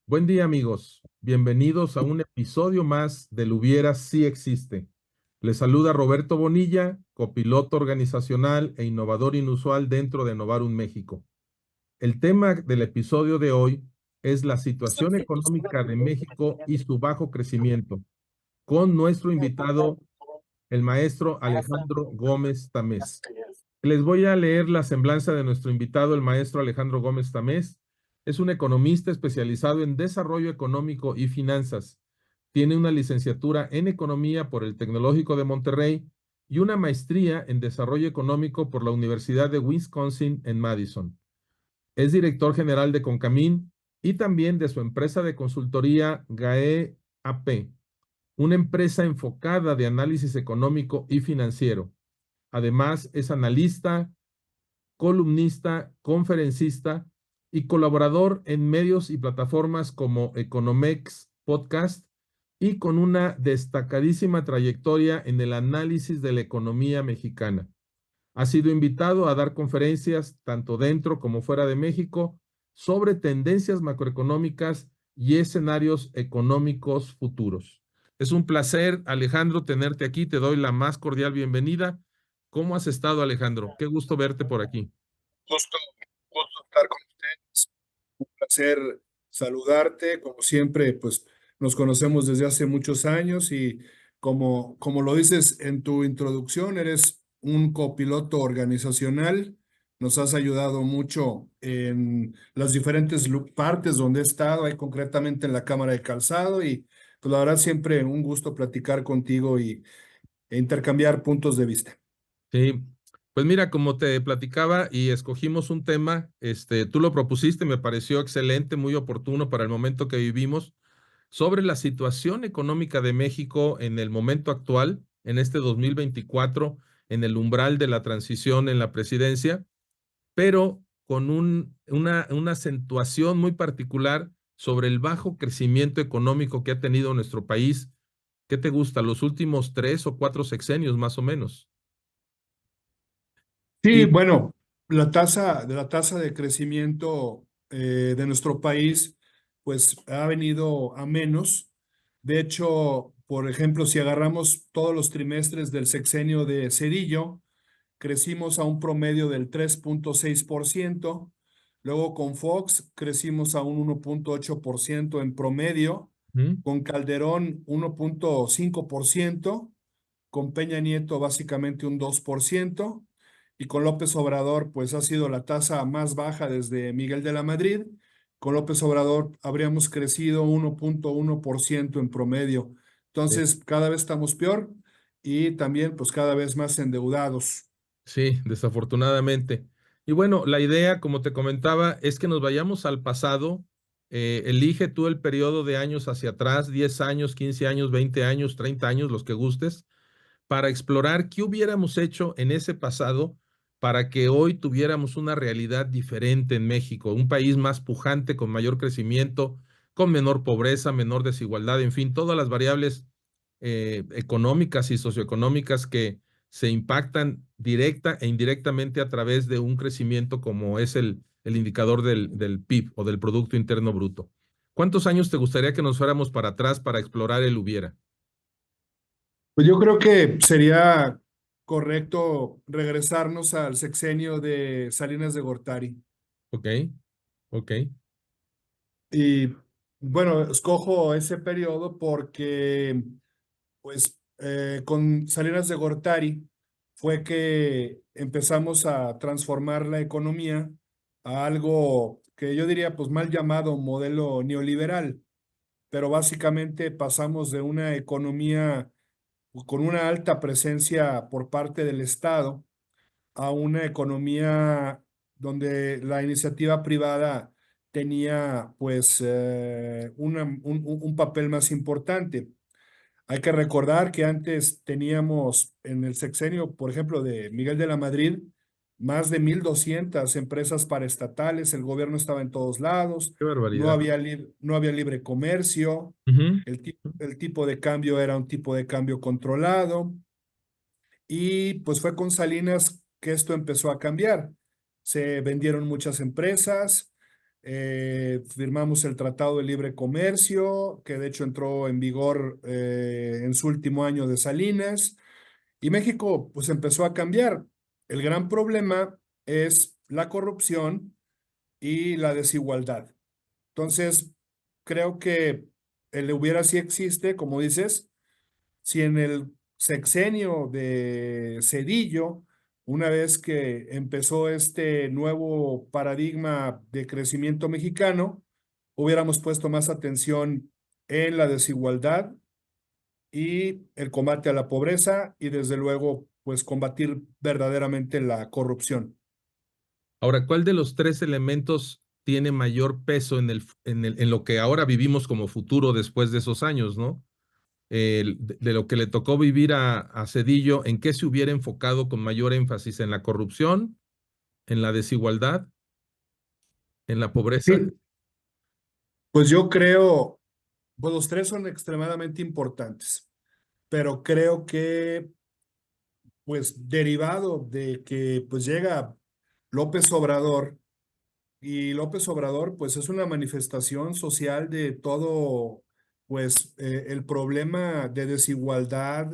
Buen día, amigos. Bienvenidos a un episodio más del Hubiera Sí Existe. Les saluda Roberto Bonilla, copiloto organizacional e innovador inusual dentro de Novarum México. El tema del episodio de hoy es la situación económica de México y su bajo crecimiento, con nuestro invitado, el maestro Alejandro Gómez Tamés. Les voy a leer la semblanza de nuestro invitado, el maestro Alejandro Gómez Tamés. Es un economista especializado en desarrollo económico y finanzas. Tiene una licenciatura en economía por el Tecnológico de Monterrey y una maestría en desarrollo económico por la Universidad de Wisconsin en Madison. Es director general de Concamín y también de su empresa de consultoría GAE AP, una empresa enfocada de análisis económico y financiero. Además, es analista, columnista, conferencista y colaborador en medios y plataformas como Economex Podcast y con una destacadísima trayectoria en el análisis de la economía mexicana. Ha sido invitado a dar conferencias tanto dentro como fuera de México sobre tendencias macroeconómicas y escenarios económicos futuros. Es un placer, Alejandro, tenerte aquí. Te doy la más cordial bienvenida. ¿Cómo has estado, Alejandro? Qué gusto verte por aquí. Gusto, gusto estar con ustedes. Un placer saludarte. Como siempre, pues nos conocemos desde hace muchos años y como lo dices en tu introducción, eres un copiloto organizacional. Nos has ayudado mucho en las diferentes partes donde he estado, ahí concretamente en la Cámara de Calzado y pues la verdad siempre un gusto platicar contigo e intercambiar puntos de vista. Sí, pues mira, como te platicaba y escogimos un tema, tú lo propusiste, me pareció excelente, muy oportuno para el momento que vivimos, sobre la situación económica de México en el momento actual, en este 2024, en el umbral de la transición en la presidencia, pero con una acentuación muy particular sobre el bajo crecimiento económico que ha tenido nuestro país. ¿Qué te gusta? Los últimos 3 o 4 sexenios, más o menos. Sí, Y bueno, la tasa de crecimiento de nuestro país, pues ha venido a menos. De hecho, por ejemplo, si agarramos todos los trimestres del sexenio de Cedillo, crecimos a un promedio del 3,6%. Luego con Fox crecimos a un 1,8% en promedio. ¿Mm? Con Calderón 1,5%. Con Peña Nieto básicamente un 2%, y con López Obrador pues ha sido la tasa más baja desde Miguel de la Madrid. Con López Obrador habríamos crecido 1,1% en promedio. Sí, Entonces cada vez estamos peor y también pues cada vez más endeudados. sí, desafortunadamente. Y bueno, la idea, como te comentaba, es que nos vayamos al pasado. Elige tú el periodo de años hacia atrás, 10 años, 15 años, 20 años, 30 años, los que gustes, para explorar qué hubiéramos hecho en ese pasado para que hoy tuviéramos una realidad diferente en México, un país más pujante, con mayor crecimiento, con menor pobreza, menor desigualdad, en fin, todas las variables económicas y socioeconómicas que se impactan directa e indirectamente a través de un crecimiento como es el indicador del PIB o del Producto Interno Bruto. ¿Cuántos años te gustaría que nos fuéramos para atrás para explorar el hubiera? Pues yo creo que sería correcto regresarnos al sexenio de Salinas de Gortari. Ok, ok. Y bueno, escojo ese periodo porque pues con Salinas de Gortari fue que empezamos a transformar la economía a algo que yo diría pues mal llamado modelo neoliberal, pero básicamente pasamos de una economía con una alta presencia por parte del Estado a una economía donde la iniciativa privada tenía pues un papel más importante. Hay que recordar que antes teníamos en el sexenio, por ejemplo, de Miguel de la Madrid, más de 1,200 empresas paraestatales, el gobierno estaba en todos lados, Qué no barbaridad. había, no había libre comercio, Ujú. el tipo de cambio era un tipo de cambio controlado, y pues fue con Salinas que esto empezó a cambiar. Se vendieron muchas empresas, firmamos el Tratado de Libre Comercio, que de hecho entró en vigor en su último año de Salinas, y México pues empezó a cambiar. El gran problema es la corrupción y la desigualdad. Entonces, creo que el hubiera sí existe, como dices, si en el sexenio de Cedillo, una vez que empezó este nuevo paradigma de crecimiento mexicano, hubiéramos puesto más atención en la desigualdad y el combate a la pobreza y desde luego, pues combatir verdaderamente la corrupción. Ahora, ¿cuál de los tres elementos tiene mayor peso en lo que ahora vivimos como futuro después de esos años, ¿no? De lo que le tocó vivir a Cedillo, ¿en qué se hubiera enfocado con mayor énfasis? ¿En la corrupción, en la desigualdad, en la pobreza? Sí, pues yo creo, pues los tres son extremadamente importantes, pero creo que pues derivado de que pues llega López Obrador y López Obrador pues es una manifestación social de todo pues el problema de desigualdad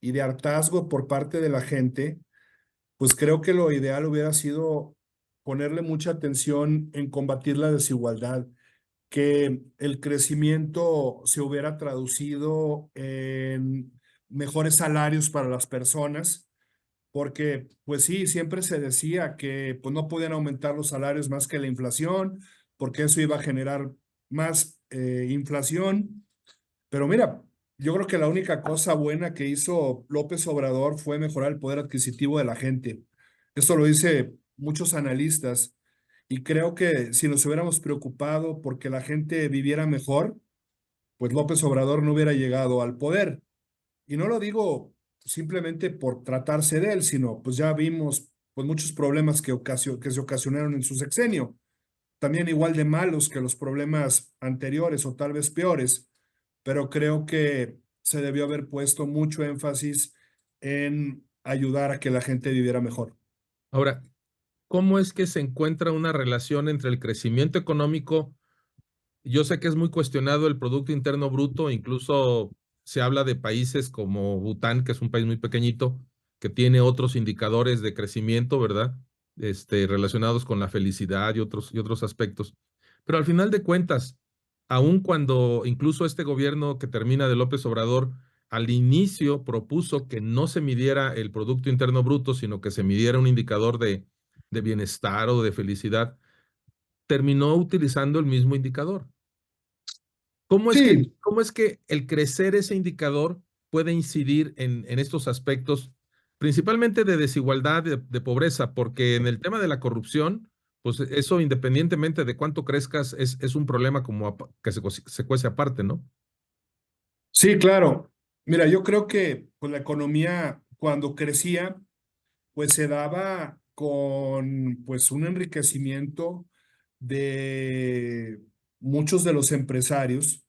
y de hartazgo por parte de la gente, pues creo que lo ideal hubiera sido ponerle mucha atención en combatir la desigualdad, que el crecimiento se hubiera traducido en mejores salarios para las personas, porque pues sí, siempre se decía que pues no podían aumentar los salarios más que la inflación, porque eso iba a generar más inflación. Pero mira, yo creo que la única cosa buena que hizo López Obrador fue mejorar el poder adquisitivo de la gente. Esto lo dice muchos analistas y creo que si nos hubiéramos preocupado porque la gente viviera mejor, pues López Obrador no hubiera llegado al poder. Y no lo digo simplemente por tratarse de él, sino pues ya vimos pues muchos problemas que se ocasionaron en su sexenio, también igual de malos que los problemas anteriores o tal vez peores, pero creo que se debió haber puesto mucho énfasis en ayudar a que la gente viviera mejor. Ahora, ¿cómo es que se encuentra una relación entre el crecimiento económico? Yo sé que es muy cuestionado el Producto Interno Bruto, incluso se habla de países como Bután, que es un país muy pequeñito, que tiene otros indicadores de crecimiento, ¿verdad? Relacionados con la felicidad y otros aspectos. Pero al final de cuentas, aun cuando incluso este gobierno que termina de López Obrador al inicio propuso que no se midiera el Producto Interno Bruto, sino que se midiera un indicador de bienestar o de felicidad, terminó utilizando el mismo indicador. Sí, ¿Cómo es que el crecer ese indicador puede incidir en estos aspectos, principalmente de desigualdad, de pobreza? Porque en el tema de la corrupción, pues eso independientemente de cuánto crezcas, es un problema como que se cuece aparte, ¿no? sí, claro. Mira, yo creo que pues, la economía cuando crecía, pues se daba con pues un enriquecimiento de muchos de los empresarios.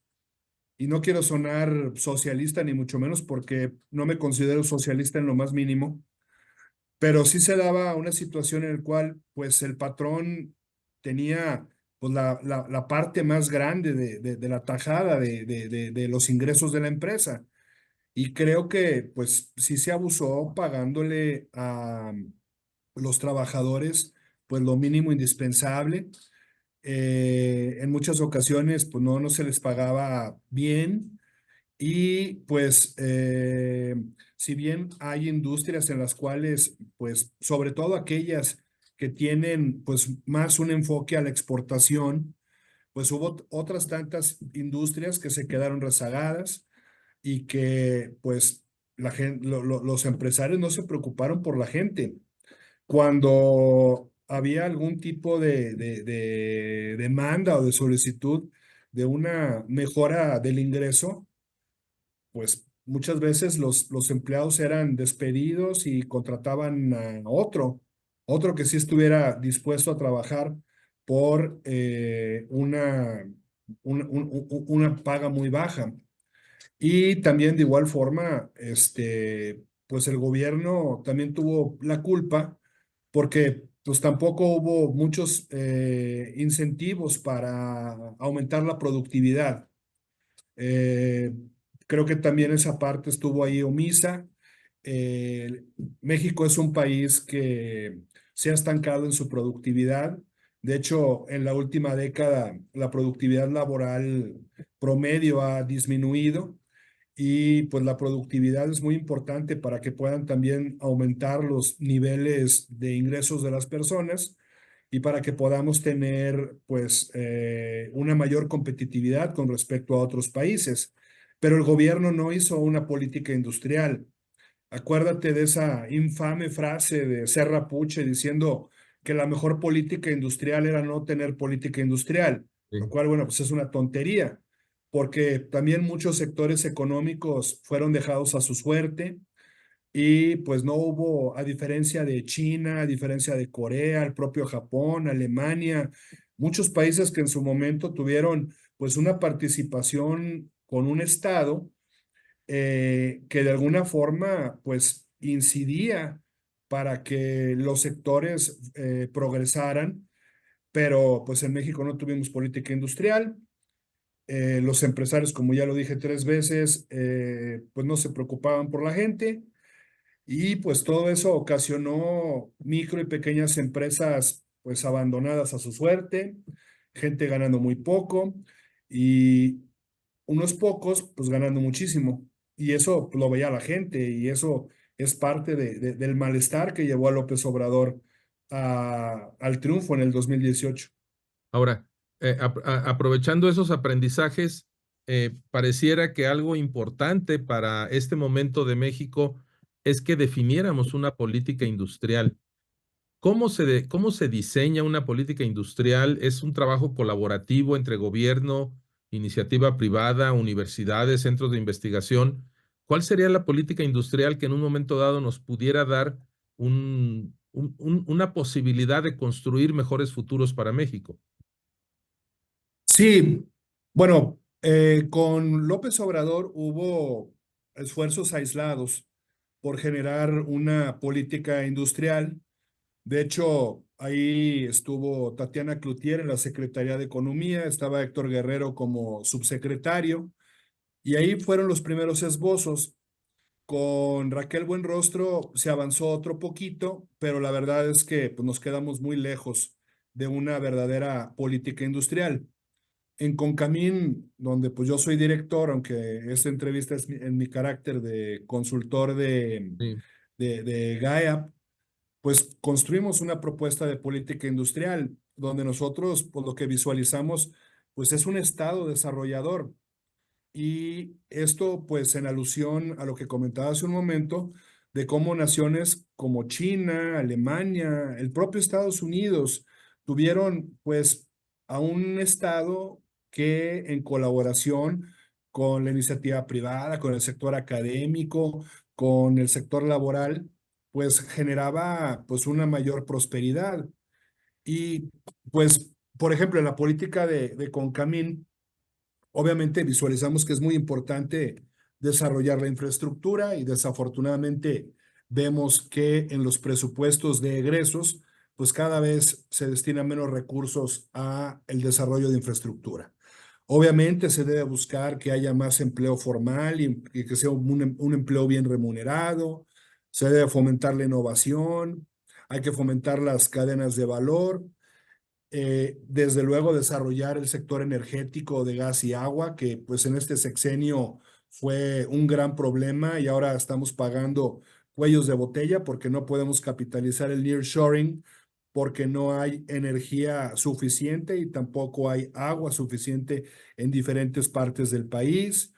Y no quiero sonar socialista ni mucho menos porque no me considero socialista en lo más mínimo, pero sí se daba una situación en la cual pues el patrón tenía pues la parte más grande de la tajada de los ingresos de la empresa. Y creo que pues sí se abusó pagándole a los trabajadores pues lo mínimo indispensable. En muchas ocasiones pues no se les pagaba bien y pues si bien hay industrias en las cuales pues sobre todo aquellas que tienen pues más un enfoque a la exportación, pues hubo otras tantas industrias que se quedaron rezagadas y que pues los empresarios no se preocuparon por la gente. Cuando había algún tipo de demanda o de solicitud de una mejora del ingreso, pues muchas veces los empleados eran despedidos y contrataban a otro que sí estuviera dispuesto a trabajar por una paga muy baja. Y también de igual forma, pues el gobierno también tuvo la culpa porque pues tampoco hubo muchos incentivos para aumentar la productividad. Eh, Creo que también esa parte estuvo ahí omisa. Eh, México es un país que se ha estancado en su productividad. De hecho, en la última década, la productividad laboral promedio ha disminuido y pues la productividad es muy importante para que puedan también aumentar los niveles de ingresos de las personas y para que podamos tener pues una mayor competitividad con respecto a otros países. Pero el gobierno no hizo una política industrial. Acuérdate de esa infame frase de Serra Puche diciendo que la mejor política industrial era no tener política industrial, lo Sí. cual, bueno, pues es una tontería, porque también muchos sectores económicos fueron dejados a su suerte y pues no hubo, a diferencia de China, a diferencia de Corea, el propio Japón, Alemania, muchos países que en su momento tuvieron pues una participación con un Estado que de alguna forma pues incidía para que los sectores progresaran, pero pues en México no tuvimos política industrial. Los empresarios, como ya lo dije 3 veces, pues no se preocupaban por la gente y pues todo eso ocasionó micro y pequeñas empresas pues abandonadas a su suerte, gente ganando muy poco y unos pocos pues ganando muchísimo. Y eso pues, lo veía la gente y eso es parte del malestar que llevó a López Obrador al triunfo en el 2018. Ahora, aprovechando esos aprendizajes, pareciera que algo importante para este momento de México es que definiéramos una política industrial. Cómo se diseña una política industrial? ¿Es un trabajo colaborativo entre gobierno, iniciativa privada, universidades, centros de investigación? ¿Cuál sería la política industrial que en un momento dado nos pudiera dar una posibilidad de construir mejores futuros para México? Sí, bueno, con López Obrador hubo esfuerzos aislados por generar una política industrial. De hecho, ahí estuvo Tatiana Cloutier en la Secretaría de Economía, estaba Héctor Guerrero como subsecretario, y ahí fueron los primeros esbozos. Con Raquel Buenrostro se avanzó otro poquito, pero la verdad es que pues, nos quedamos muy lejos de una verdadera política industrial. En Concamín, donde pues yo soy director, aunque esta entrevista es en mi carácter de consultor Sí. de GAEAP, pues construimos una propuesta de política industrial, donde nosotros, pues lo que visualizamos, pues es un estado desarrollador. Y esto, pues, en alusión a lo que comentaba hace un momento, de cómo naciones como China, Alemania, el propio Estados Unidos, tuvieron, pues, a un Estado que en colaboración con la iniciativa privada, con el sector académico, con el sector laboral, pues generaba, pues, una mayor prosperidad. Y, pues, por ejemplo, en la política de Concamín, obviamente visualizamos que es muy importante desarrollar la infraestructura y desafortunadamente vemos que en los presupuestos de egresos, pues cada vez se destinan menos recursos a el desarrollo de infraestructura. Obviamente se debe buscar que haya más empleo formal y que sea un empleo bien remunerado. Se debe fomentar la innovación, hay que fomentar las cadenas de valor, desde luego desarrollar el sector energético de gas y agua, que pues en este sexenio fue un gran problema y ahora estamos pagando cuellos de botella porque no podemos capitalizar el nearshoring, porque no hay energía suficiente y tampoco hay agua suficiente en diferentes partes del país.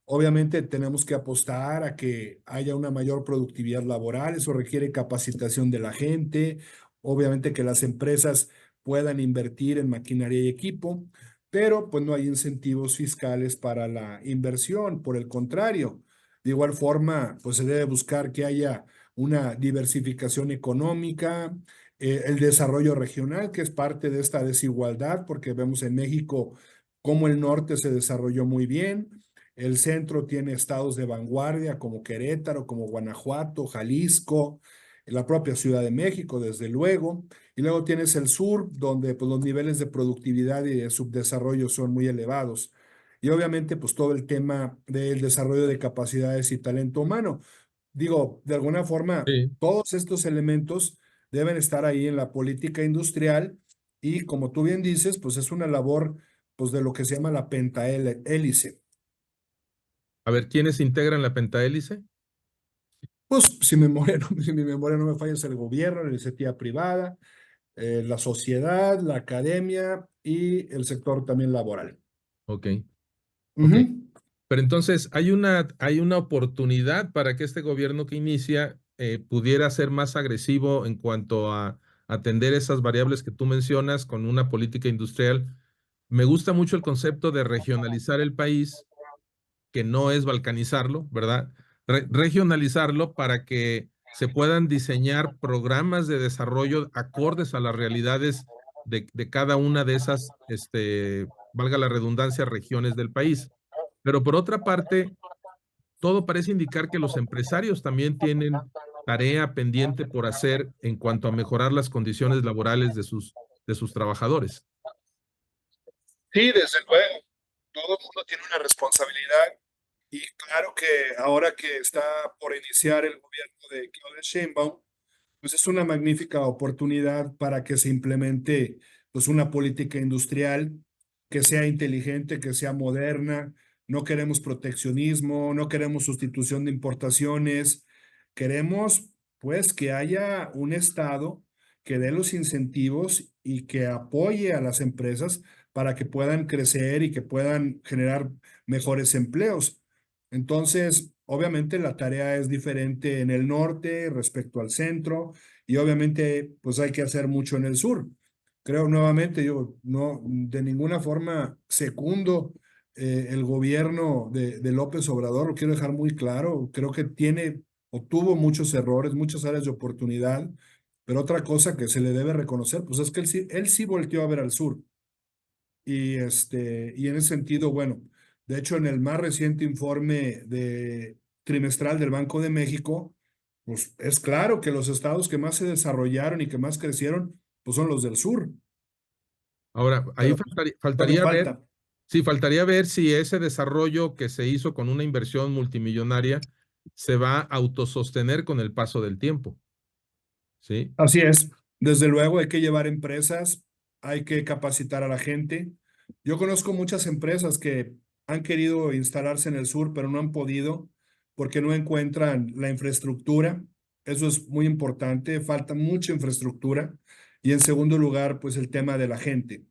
Obviamente tenemos que apostar a que haya una mayor productividad laboral, eso requiere capacitación de la gente, obviamente que las empresas puedan invertir en maquinaria y equipo, pero pues no hay incentivos fiscales para la inversión, por el contrario. De igual forma, pues se debe buscar que haya una diversificación económica, el desarrollo regional, que es parte de esta desigualdad, porque vemos en México cómo el norte se desarrolló muy bien, el centro tiene estados de vanguardia como Querétaro, como Guanajuato, Jalisco, la propia Ciudad de México, desde luego, y luego tienes el sur, donde pues, los niveles de productividad y de subdesarrollo son muy elevados. Y obviamente, pues todo el tema del desarrollo de capacidades y talento humano. Digo, de alguna forma, Sí. todos estos elementos deben estar ahí en la política industrial y como tú bien dices, pues es una labor pues de lo que se llama la pentahélice. A ver, ¿quiénes integran la pentahélice? Pues si mi memoria no me falla, es el gobierno, la iniciativa privada, la sociedad, la academia y el sector también laboral. Ok, ok. Ujú. Pero entonces, hay una oportunidad para que este gobierno que inicia pudiera ser más agresivo en cuanto a atender esas variables que tú mencionas con una política industrial. Me gusta mucho el concepto de regionalizar el país, que no es balcanizarlo, ¿verdad? Regionalizarlo para que se puedan diseñar programas de desarrollo acordes a las realidades de cada una de esas, valga la redundancia, regiones del país. Pero por otra parte, todo parece indicar que los empresarios también tienen tarea pendiente por hacer en cuanto a mejorar las condiciones laborales de sus trabajadores. Sí, desde luego, todo el mundo tiene una responsabilidad y claro que ahora que está por iniciar el gobierno de Claudia Sheinbaum, pues es una magnífica oportunidad para que se implemente pues una política industrial que sea inteligente, que sea moderna. No queremos proteccionismo, no queremos sustitución de importaciones. Queremos pues que haya un Estado que dé los incentivos y que apoye a las empresas para que puedan crecer y que puedan generar mejores empleos. Entonces, obviamente la tarea es diferente en el norte respecto al centro y obviamente pues hay que hacer mucho en el sur. Creo nuevamente, yo no de ninguna forma secundo el gobierno de López Obrador, lo quiero dejar muy claro, creo que tiene o tuvo muchos errores, muchas áreas de oportunidad, pero otra cosa que se le debe reconocer, pues es que él sí volteó a ver al sur. Y en ese sentido, bueno, de hecho, en el más reciente informe trimestral del Banco de México, pues es claro que los estados que más se desarrollaron y que más crecieron, pues son los del sur, Ahora, ahí pero todavía faltaría ver, falta. sí, faltaría ver si ese desarrollo que se hizo con una inversión multimillonaria se va a autosostener con el paso del tiempo, ¿sí? Así es. Desde luego hay que llevar empresas, hay que capacitar a la gente. Yo conozco muchas empresas que han querido instalarse en el sur, pero no han podido porque no encuentran la infraestructura. Eso es muy importante, falta mucha infraestructura. Y en segundo lugar, pues el tema de la gente.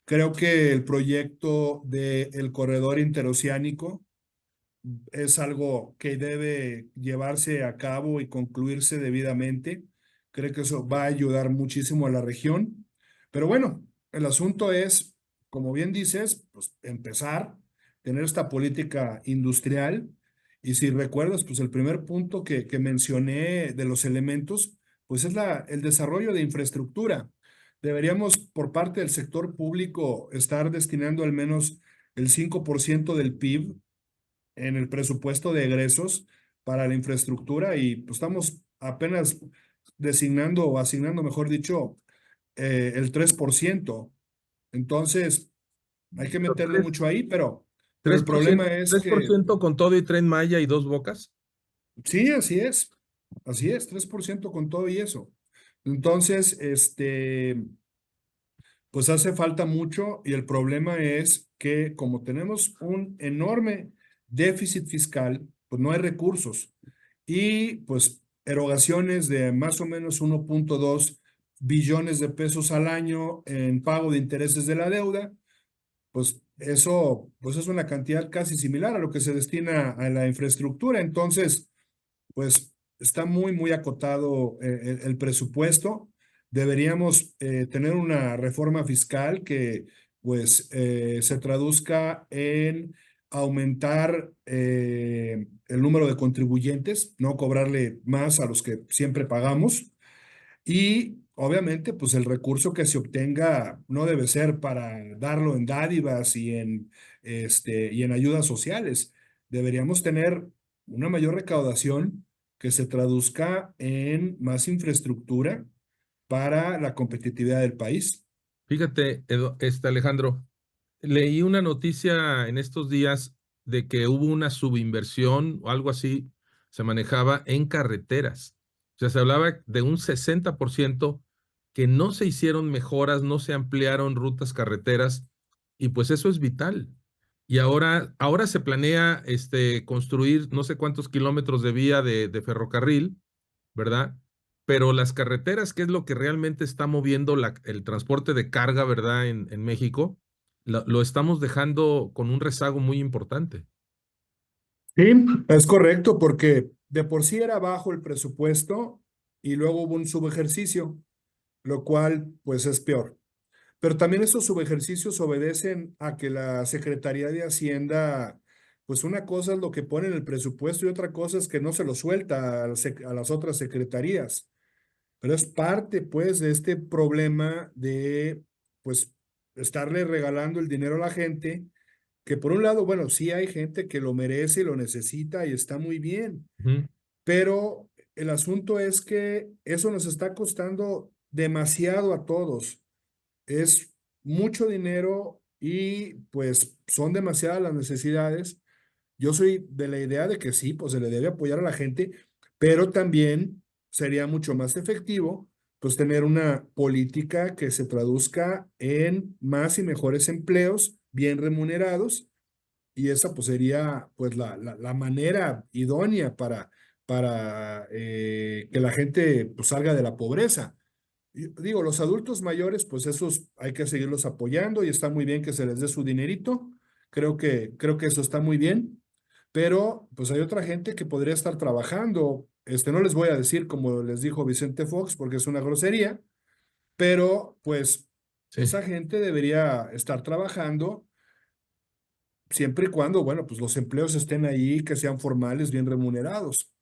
Creo que el proyecto del corredor interoceánico es algo que debe llevarse a cabo y concluirse debidamente. Creo que eso va a ayudar muchísimo a la región. Pero bueno, el asunto es, como bien dices, pues empezar, tener esta política industrial. Y si recuerdas, pues el primer punto que mencioné de los elementos, pues es el desarrollo de infraestructura. Deberíamos, por parte del sector público, estar destinando al menos el 5% del PIB en el presupuesto de egresos para la infraestructura y pues, estamos apenas designando o asignando, mejor dicho, el 3%. Entonces, hay que meterle mucho ahí, pero el problema es Tres por que ciento con todo y Tren Maya y Dos Bocas. sí, así es, 3% con todo y eso. Entonces, pues hace falta mucho y el problema es que como tenemos un enorme déficit fiscal, pues no hay recursos y pues erogaciones de más o menos 1.2 billones de pesos al año en pago de intereses de la deuda, pues eso pues es una cantidad casi similar a lo que se destina a la infraestructura. Entonces, pues está muy, muy acotado el presupuesto. Deberíamos tener una reforma fiscal que pues se traduzca en aumentar el número de contribuyentes, no cobrarle más a los que siempre pagamos y obviamente pues el recurso que se obtenga no debe ser para darlo en dádivas y en ayudas sociales. Deberíamos tener una mayor recaudación que se traduzca en más infraestructura para la competitividad del país. Fíjate, Alejandro, leí una noticia en estos días de que hubo una subinversión o algo así, se manejaba en carreteras. O sea, se hablaba de un 60% que no se hicieron mejoras, no se ampliaron rutas carreteras, y pues eso es vital. Y ahora se planea construir no sé cuántos kilómetros de vía de ferrocarril, ¿verdad? Pero las carreteras, que es lo que realmente está moviendo el transporte de carga, ¿verdad? En México, lo estamos dejando con un rezago muy importante. Sí, es correcto, porque de por sí era bajo el presupuesto y luego hubo un subejercicio, lo cual pues es peor. Pero también estos subejercicios obedecen a que la Secretaría de Hacienda, pues una cosa es lo que pone en el presupuesto y otra cosa es que no se lo suelta a las otras secretarías. Pero es parte, pues, de este problema de, pues, estarle regalando el dinero a la gente, que por un lado, bueno, sí hay gente que lo merece y lo necesita y está muy bien, Ujú, pero el asunto es que eso nos está costando demasiado a todos. Es mucho dinero y pues son demasiadas las necesidades. Yo soy de la idea de que sí, pues se le debe apoyar a la gente, pero también sería mucho más efectivo pues tener una política que se traduzca en más y mejores empleos bien remunerados, y esa pues sería pues la manera idónea para que la gente pues salga de la pobreza. Y digo, los adultos mayores, pues esos hay que seguirlos apoyando y está muy bien que se les dé su dinerito. Creo que eso está muy bien, pero pues hay otra gente que podría estar trabajando. No les voy a decir como les dijo Vicente Fox porque es una grosería, pero pues sí. esa gente debería estar trabajando siempre y cuando, bueno, pues los empleos estén ahí, que sean formales, bien remunerados.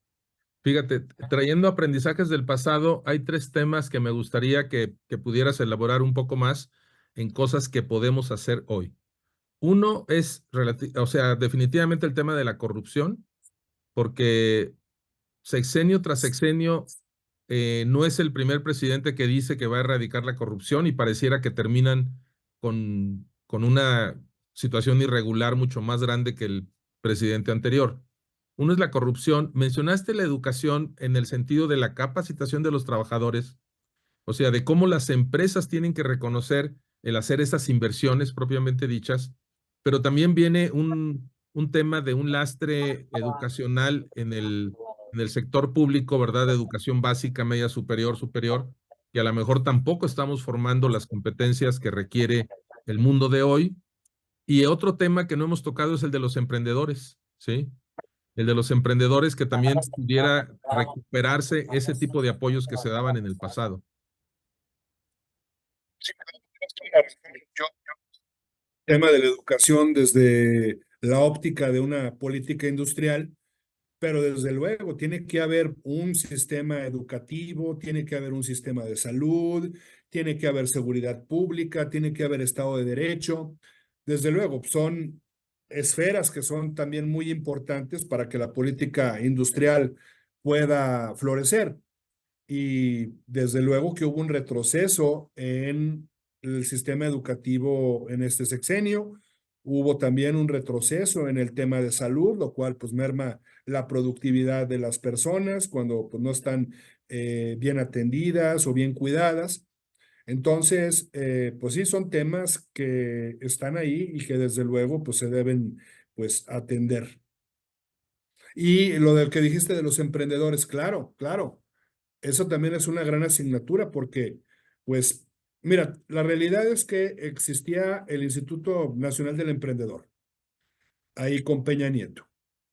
Fíjate, trayendo aprendizajes del pasado, hay tres temas que me gustaría que pudieras elaborar un poco más en cosas que podemos hacer hoy. Uno es, o sea, definitivamente el tema de la corrupción, porque sexenio tras sexenio no es el primer presidente que dice que va a erradicar la corrupción y pareciera que terminan con una situación irregular mucho más grande que el presidente anterior. Uno es la corrupción. Mencionaste la educación en el sentido de la capacitación de los trabajadores, o sea, de cómo las empresas tienen que reconocer el hacer esas inversiones propiamente dichas, pero también viene un tema de un lastre educacional en el sector público, ¿verdad? De educación básica, media superior, superior, que a lo mejor tampoco estamos formando las competencias que requiere el mundo de hoy. Y otro tema que no hemos tocado es el de los emprendedores, ¿sí? El de los emprendedores que también pudiera recuperarse ese tipo de apoyos que se daban en el pasado. Yo, tema de la educación desde la óptica de una política industrial, pero desde luego tiene que haber un sistema educativo, tiene que haber un sistema de salud, tiene que haber seguridad pública, tiene que haber Estado de Derecho. Desde luego, son esferas que son también muy importantes para que la política industrial pueda florecer. Y desde luego que hubo un retroceso en el sistema educativo en este sexenio. Hubo también un retroceso en el tema de salud, lo cual pues merma la productividad de las personas cuando pues, no están bien atendidas o bien cuidadas. Entonces, pues sí, son temas que están ahí y que desde luego pues se deben pues atender. Y lo del que dijiste de los emprendedores, claro, claro. Eso también es una gran asignatura porque, pues, mira, la realidad es que existía el Instituto Nacional del Emprendedor, ahí con Peña Nieto.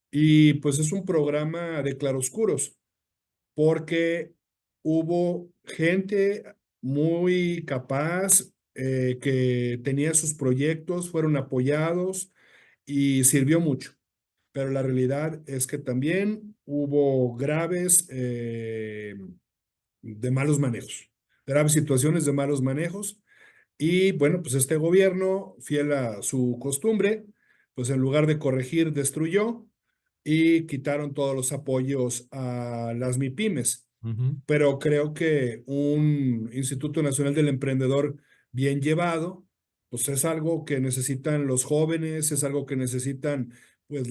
Y pues es un programa de claroscuros, porque hubo gente muy capaz que tenía sus proyectos, fueron apoyados y sirvió mucho. Pero la realidad es que también hubo graves de malos manejos, graves situaciones de malos manejos. Y bueno, pues este gobierno, fiel a su costumbre, pues en lugar de corregir, destruyó. y quitaron todos los apoyos a las MIPYMES. Ujú. Pero creo que un Instituto Nacional del Emprendedor bien llevado, pues es algo que necesitan los jóvenes, es algo que necesitan pues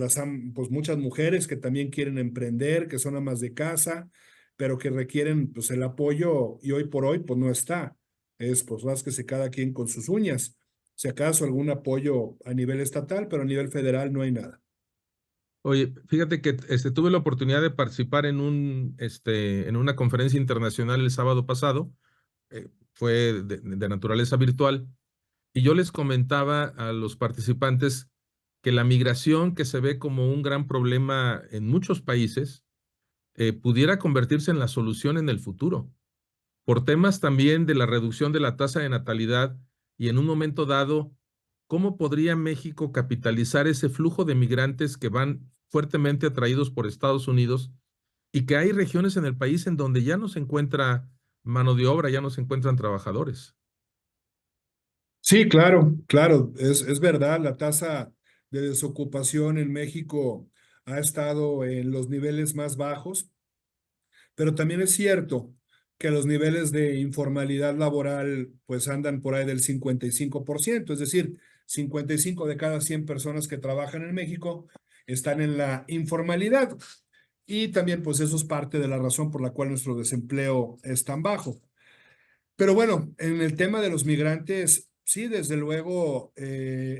pues muchas mujeres que también quieren emprender, que son amas de casa, pero que requieren pues el apoyo y hoy por hoy pues no está. Es pues más que se cada quien con sus uñas. Si acaso algún apoyo a nivel estatal, pero a nivel federal no hay nada. Oye, fíjate que tuve la oportunidad de participar en una conferencia internacional el sábado pasado, fue de naturaleza virtual, y yo les comentaba a los participantes que la migración, que se ve como un gran problema en muchos países, pudiera convertirse en la solución en el futuro, por temas también de la reducción de la tasa de natalidad y en un momento dado, ¿cómo podría México capitalizar ese flujo de migrantes que van fuertemente atraídos por Estados Unidos y que hay regiones en el país en donde ya no se encuentra mano de obra, ya no se encuentran trabajadores? Sí, claro, claro, es verdad, la tasa de desocupación en México ha estado en los niveles más bajos, pero también es cierto que los niveles de informalidad laboral pues andan por ahí del 55%, es decir, 55 de cada 100 personas que trabajan en México están en la informalidad y también pues eso es parte de la razón por la cual nuestro desempleo es tan bajo. Pero bueno, en el tema de los migrantes, sí, desde luego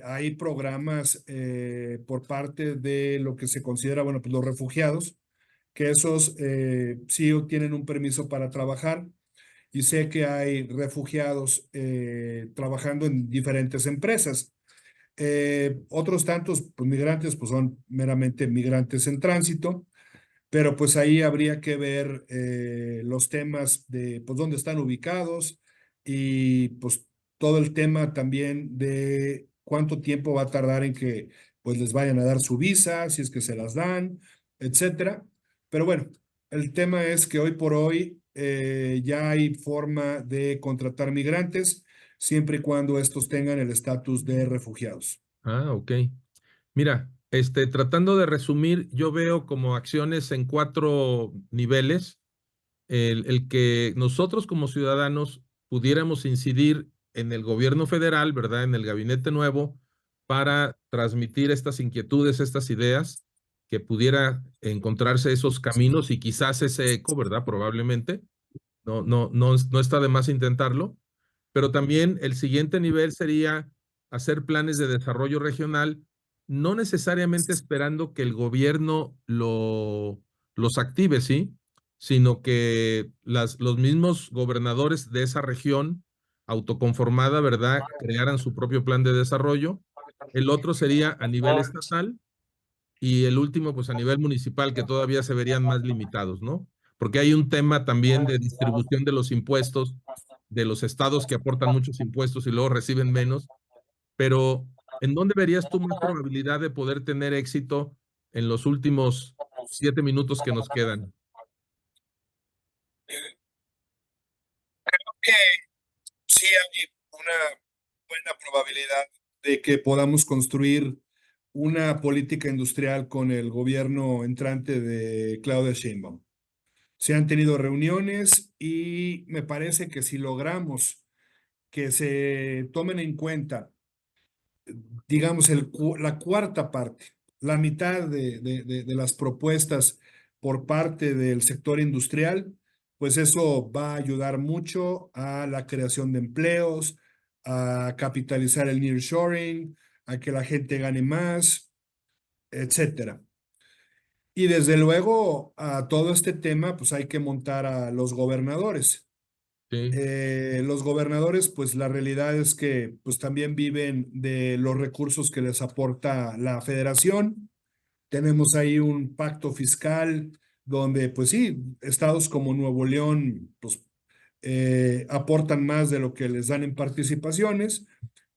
hay programas por parte de lo que se considera, bueno, pues los refugiados, que esos sí tienen un permiso para trabajar y sé que hay refugiados trabajando en diferentes empresas. Otros tantos pues, migrantes pues son meramente migrantes en tránsito, pero pues ahí habría que ver los temas de pues dónde están ubicados y pues todo el tema también de cuánto tiempo va a tardar en que pues les vayan a dar su visa, si es que se las dan, etcétera. Pero bueno, el tema es que hoy por hoy ya hay forma de contratar migrantes siempre y cuando estos tengan el estatus de refugiados. Ah, ok. Mira, tratando de resumir, yo veo como acciones en cuatro niveles. El que nosotros como ciudadanos pudiéramos incidir en el gobierno federal, ¿verdad? En el gabinete nuevo, para transmitir estas inquietudes, estas ideas, que pudiera encontrarse esos caminos y quizás ese eco, ¿verdad? Probablemente. No está de más intentarlo. Pero también el siguiente nivel sería hacer planes de desarrollo regional, no necesariamente esperando que el gobierno los active, ¿sí? Sino que los mismos gobernadores de esa región autoconformada, ¿verdad?, crearan su propio plan de desarrollo. El otro sería a nivel estatal y el último, pues a nivel municipal, que todavía se verían más limitados, ¿no? Porque hay un tema también de distribución de los impuestos de los estados que aportan muchos impuestos y luego reciben menos, pero ¿en dónde verías tú más probabilidad de poder tener éxito en los últimos 7 minutos que nos quedan? Que sí hay una buena probabilidad de que podamos construir una política industrial con el gobierno entrante de Claudia Sheinbaum. Se han tenido reuniones y me parece que si logramos que se tomen en cuenta, digamos, la cuarta parte, la mitad de las propuestas por parte del sector industrial, pues eso va a ayudar mucho a la creación de empleos, a capitalizar el nearshoring, a que la gente gane más, etcétera. Y desde luego a todo este tema, pues hay que montar a los gobernadores. Sí, Los gobernadores, pues la realidad es que pues también viven de los recursos que les aporta la federación. Tenemos ahí un pacto fiscal donde, pues sí, estados como Nuevo León, pues aportan más de lo que les dan en participaciones,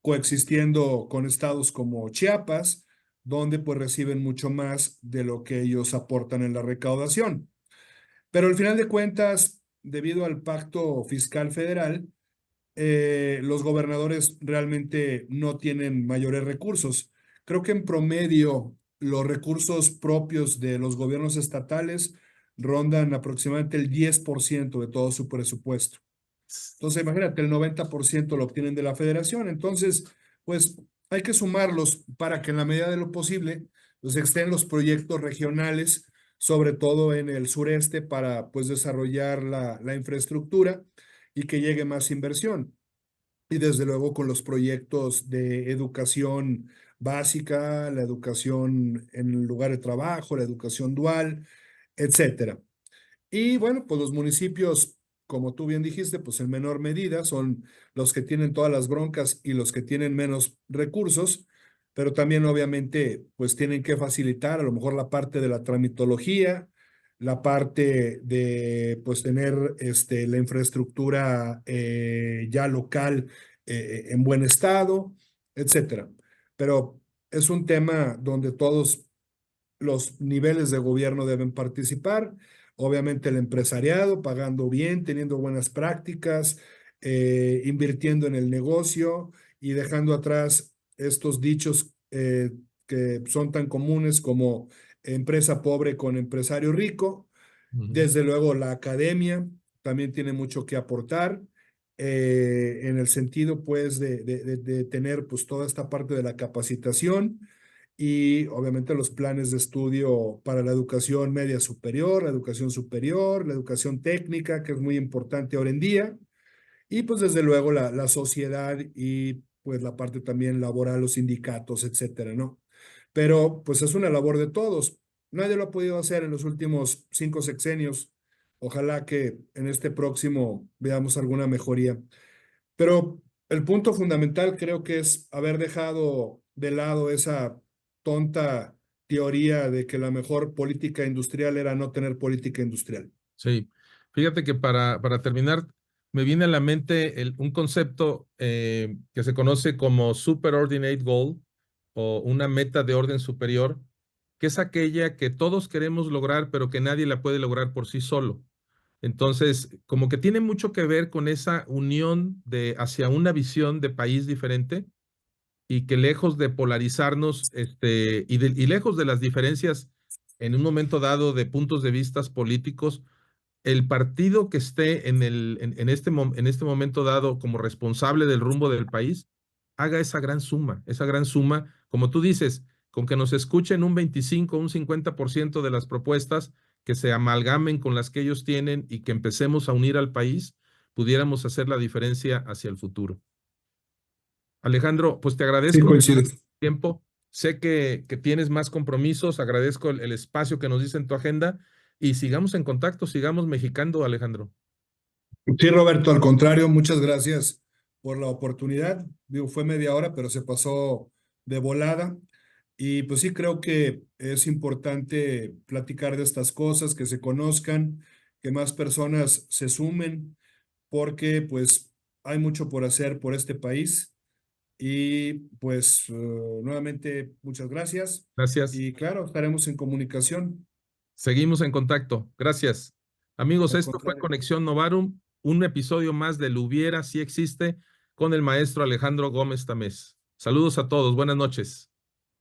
coexistiendo con estados como Chiapas, donde pues reciben mucho más de lo que ellos aportan en la recaudación. Pero al final de cuentas, debido al pacto fiscal federal, los gobernadores realmente no tienen mayores recursos. Creo que en promedio los recursos propios de los gobiernos estatales rondan aproximadamente el 10% de todo su presupuesto. Entonces, imagínate, el 90% lo obtienen de la federación. Entonces, pues hay que sumarlos para que en la medida de lo posible, pues estén los proyectos regionales, sobre todo en el sureste, para pues desarrollar la infraestructura y que llegue más inversión. Y desde luego con los proyectos de educación básica, la educación en el lugar de trabajo, la educación dual, etcétera. Y bueno, pues los municipios, como tú bien dijiste, pues en menor medida son los que tienen todas las broncas y los que tienen menos recursos, pero también obviamente pues tienen que facilitar a lo mejor la parte de la tramitología, la parte de pues tener la infraestructura ya local en buen estado, etcétera. Pero es un tema donde todos los niveles de gobierno deben participar, obviamente el empresariado pagando bien, teniendo buenas prácticas, invirtiendo en el negocio y dejando atrás estos dichos que son tan comunes como empresa pobre con empresario rico. Ujú. Desde luego la academia también tiene mucho que aportar. En el sentido pues de tener pues toda esta parte de la capacitación y obviamente los planes de estudio para la educación media superior, la educación técnica, que es muy importante ahora en día, y pues desde luego la sociedad y pues la parte también laboral, los sindicatos, etcétera, ¿no? Pero pues es una labor de todos. Nadie lo ha podido hacer en los últimos 5 sexenios. Ojalá que en este próximo veamos alguna mejoría. Pero el punto fundamental creo que es haber dejado de lado esa tonta teoría de que la mejor política industrial era no tener política industrial. Sí, fíjate que para terminar, me viene a la mente un concepto que se conoce como Superordinate Goal o una meta de orden superior, que es aquella que todos queremos lograr, pero que nadie la puede lograr por sí solo. Entonces, como que tiene mucho que ver con esa unión hacia una visión de país diferente y que lejos de polarizarnos, y lejos de las diferencias en un momento dado de puntos de vista políticos, el partido que esté en este momento dado como responsable del rumbo del país, haga esa gran suma, como tú dices, con que nos escuchen un 25, un 50% de las propuestas que se amalgamen con las que ellos tienen y que empecemos a unir al país, pudiéramos hacer la diferencia hacia el futuro. Alejandro, pues te Sí, agradezco coincido. el tiempo. Sé que tienes más compromisos, agradezco el espacio que nos dice en tu agenda y sigamos en contacto, sigamos mexicando, Alejandro. Sí, Roberto, al contrario, muchas gracias por la oportunidad. Digo, fue media hora, pero se pasó de volada. Y pues sí, creo que es importante platicar de estas cosas, que se conozcan, que más personas se sumen, porque pues hay mucho por hacer por este país. Y pues nuevamente, muchas gracias. Gracias. Y claro, estaremos en comunicación. Seguimos en contacto. Gracias. Amigos, Al esto fue contrario. Conexión Novarum, un episodio más de Hubiera si existe con el maestro Alejandro Gómez Tamés. Saludos a todos. Buenas noches.